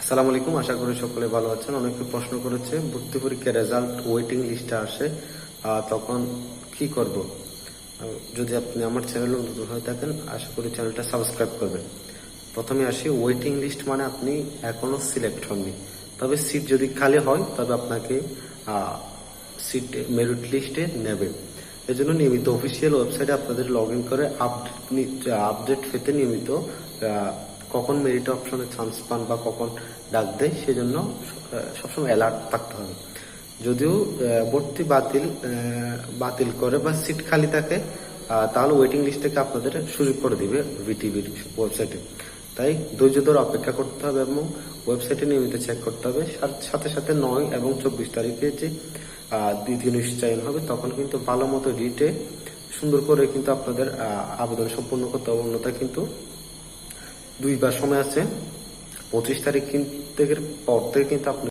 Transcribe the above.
আসসালামু আলাইকুম, আশা করি সকলে ভালো আছেন। অনেকে প্রশ্ন করেছে ভর্তি পরীক্ষার রেজাল্ট ওয়েটিং লিস্টে আসে, তখন কি করব। যদি আপনি আমার চ্যানেলে নতুন হয়ে থাকেন, আশা করি চ্যানেলটা সাবস্ক্রাইব করবেন। প্রথমে আসি ওয়েটিং লিস্ট, মানে আপনি এখনো সিলেক্ট হননি, তবে সিট যদি খালি হয় তবে আপনাকে সিট মেরিট লিস্টে নেবে। এজন্য নিয়মিত অফিসিয়াল ওয়েবসাইটে আপনাদের লগ ইন করে আপডেট পেতে নিয়মিত কখন মেরিট অপশনে চান্স পান বা কখন ডাক দেয় সেজন্য সবসময় অ্যালার্ট থাকতে হবে। যদিও ভর্তি বাতিল করে বা সিট খালি থাকে, তাহলে ওয়েটিং লিস্ট থেকে আপনাদের সুযোগ করে দিবে ভিটিভির ওয়েবসাইটে। তাই ধৈর্য ধরে অপেক্ষা করতে হবে এবং ওয়েবসাইটে নিয়মিত চেক করতে হবে। সাথে সাথে 9 এবং 24 তারিখে যে দ্বিতীয় নিশ্চয়ন হবে, তখন কিন্তু ভালো মতো রিটে সুন্দর করে কিন্তু আপনাদের আবেদন সম্পূর্ণ করতে হবে। অন্যথা কিন্তু 2 বার সময় আছে, 25 তারিখ থেকে পর থেকে কিন্তু আপনি